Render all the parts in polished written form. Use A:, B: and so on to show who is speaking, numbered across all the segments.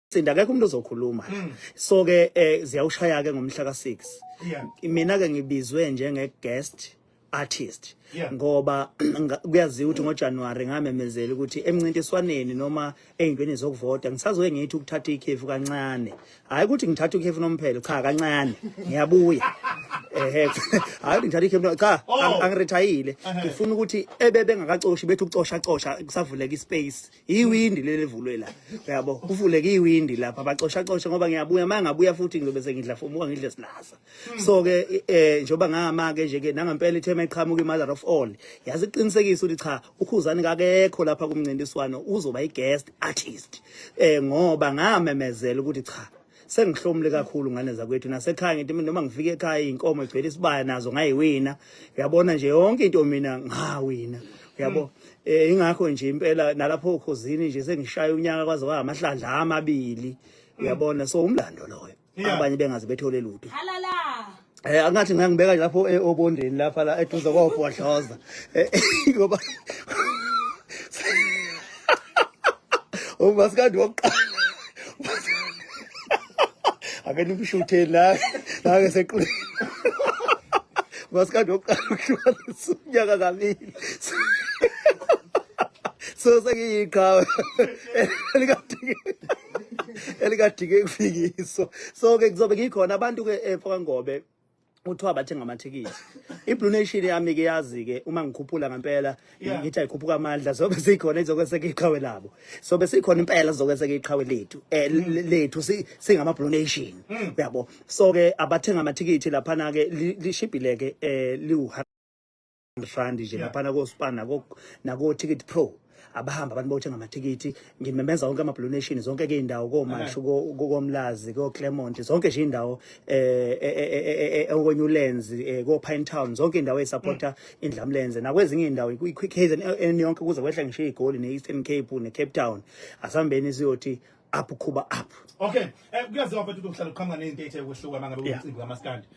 A: Akekho umuntu ozokhuluma so ke ziyawushaya ke ngomhla ka6 mina ke ngibizwe njenge guest artist ngoba kuyaziwa ukuthi ngoJanuary ngamemezela ukuthi emncintiswaneni noma eyintweni zokuvota ngisazoke ngithi ukuthatha ikhefu kancane hayi ukuthi ngithatha ikhefu nomphelo cha kancane ngiyabuya hayi ngithatha ikhefu cha angirethayile ngifuna ukuthi ebebe ngakacoshi bethu ukucosha kusavuleka ispace iwindi lelevulwe la yabo kuvuleka iwindi lapha bacosha ngoba ngiyabuya mangabuya futhi ngizobe sengidla fomuka ngidle silasa so ke njoba ngama ke nje ke nangempela itheme eqhamuka imother of all yazi iqinisekisa ukuthi cha uKhuzani kakekho lapha kumncintiswano uzoba i-guest artist ngoba ngamemezela ukuthi cha sengihlomule kakhulu ngane zakwethu nasekhaya ngithi noma ngifike ekhaya inkomo egcwele isibaya nazo ngayiwina uyabona nje yonke into mina ngawina uyabo ingakho nje impela nalapho oKhozini nje sengishaya unyaka kwaze kwamahlandla amabili uyabona so umlando loyo abanye bengazi bethole lutho halala angathi ngangibeka lapho obondeni lapha la eduze kwabhodloza ngoba umaskandi wokuqala akeni ubushutheni la ke seqhuli umaskandi wokuqala uhlwa unyaka kabili so sengiyiqhawe elikadike kufikiso so ke kuzobe ngikhona abantu ke eFokangobe uthiwa bathenga amathikiti iBlue Nation yami ke yazi ke uma ngikhuphula ngempela ngithi ayikhuphuka amandla zobe sikhona izokweseka iqhawe labo sobe sikhona impela izokweseka iqhawe lethu singama Blue Nation uyabo so ke abathenga amathikiti lapha na ke lishibhile ke li-100 nje lapha na koSpan nako Ticket Pro abahamba abantu bothenga amathikiti ngimemeza wonke ama Blue Nation zonke ke indawo koMashu koMlazi koClermont zonke nje indawo okweNewlands koPine Town zonke indawo ezisupporta indlamlenze nakwezinye indawo iQuick Haven yonke kuze kwehle ngisho igoli neEastern Cape neCape Town asambeni siyothi up ukhuba up
B: okay kuyaziwa mfethu ukuhlala uqhamuka nezinto ethe kwehluka mangabe umcimbi kaMaskandi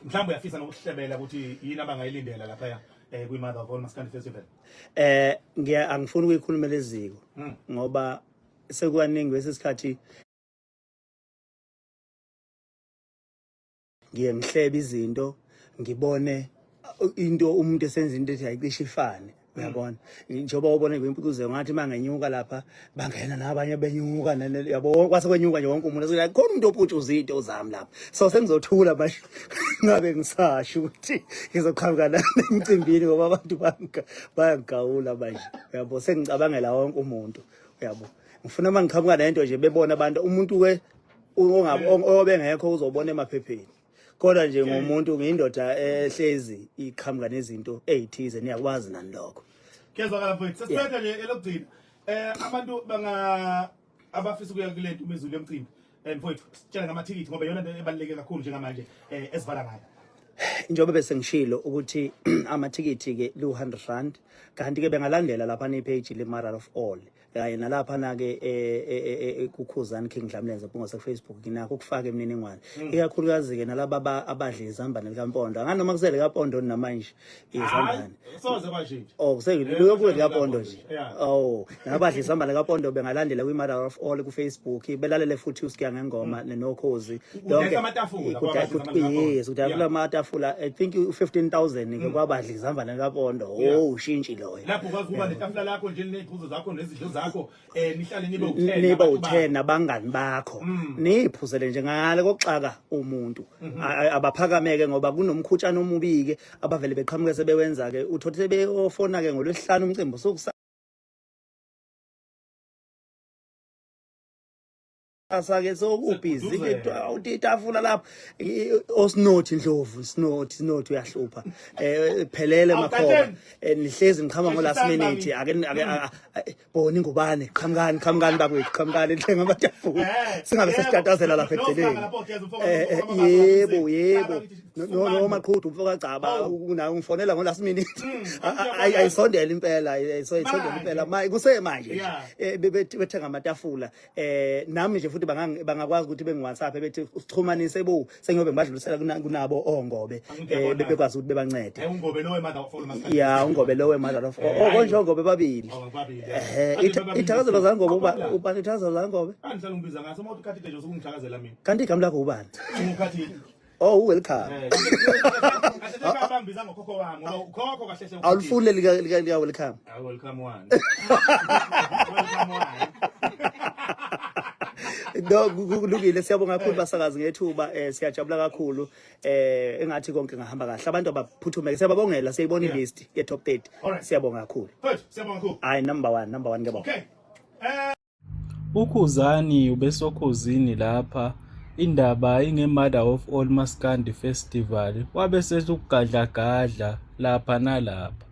B: mhlawumbe uyafisa nokuhlebela ukuthi yini abangayilindela lapha kwi-Mother of All Maskandi Festival
A: angifuni ukuyikhuluma leziko ngoba sekukaningi kwesikhathi ngihleba izinto ngibone into umuntu esenza into ethi ayicishe ifane uyabona njengoba ubona ngempikuze ngathi mangenyuka lapha bangena nabanye benyuka yabo kwase kwenyuka nje wonke umuntu khona umuntu oputshuza into zami lapha so sengizothula basho ngabe ngisasho ukuthi ngizoqhamuka la emcimbini ngoba abantu bayangawula manje uyabo sengicabangela wonke umuntu uyabo ngifuna mangiqhamuka lento nje bebona abantu umuntu ke obengekho uzobona emaphepheni kodwa nje ngomuntu ngiyindoda ehlezi iqhamuka nezinto ezithize niyakwazi nani lokho
B: kezwakala mfethu sesiphethe nje elokugcina abantu abafisa ukuya kulento umezulu yomcimbi mfethu sitshela ngamathikithi ngoba yona into ebaluleke kakhulu njengamanje esivala ngayo
A: njengoba bese ngishilo ukuthi amathikithi ke lu100 kanti ke bengalandela lapha nepage leMother of All kanye nalapha na ke kuKhuzani King Dlamlenze bonga Facebook nginakho ukufaka eminingwane ikakhulukazi ke nalaba abadla izambane likaMpondo anganoma kusele kaMpondo namanje izambane
B: soze bashintsha
A: kusekulo kuLikaMpondo nje nabadla izambane likaMpondo bengalandela kwiMother of All kuFacebook belalele futhi usiya ngengoma noKhozi
B: yonke amatafula
A: yes udakula amatafula I think 15,000 ke kwabadla izambane likaMpondo ushintshi loyo
B: lapho kwazi kuba netafula lakho nje neziphuzo zakho nezidlo zakho nihlale
A: nibe u10 nabangani bakho niphuzele nje ngale kokuxaka umuntu abaphakameke ngoba kunomkhutshana omubike abavele beqhamuke sebewenza ke uthothi sebeyofona ke ngolwesihlanu umcimbi asake so ubhizi ke utitafula lapha osnothi Ndlovu snothi uyahlupha phelele makhoba nihlezi ngiqhama ngo last minute ake bona ingubane qhamukani bakwethu qhamukani nhlenga amatafula singabe sesitatazela lapha eceleni yebo no maqhudu umfoka Gcaba unayo ngifonela ngo last minute ayisondela impela ayisondela impela kusemanje bethenga amatafula nami nje futhi futhi bangakwazi ukuthi bengi-WhatsApp bethi usixhumanise bo sengiyobe ngibadlulisela kunabo ongobe bekwazi ukuthi bebancede.
B: Ungobe lo we-mother of all maskandi.
A: Yeah, ungobe lo we-mother of konje ongobe babili. Ithakazelo zangobe ubani ithakazelo zangobe?
B: Angihlala ngibiza ngaso mawuthi ukhathide nje usungithakazela mina.
A: Kanti igama lakho ubani?
B: Ungukhathide.
A: Oh, welcome.
B: Bambiza ngokhokho wami ngoba ukhokho kahle hle.
A: Awulifune lika welcome.
B: Welcome one.
A: Kulungile siyabonga kakhulu basakazi ngethuba siyajabula kakhulu engathi konke ngahamba kahle abantu abaphuthumeke siyababongela siyibona ilist ye top 30 siyabonga kakhulu
B: siyabonga kakhulu
A: hayi number 1 ngiyabonga.
B: Okay
C: uKhuzani ubesokhozini lapha indaba inge-Mother of All Maskandi Festival wabe sesukugadla gadla lapha nalapha.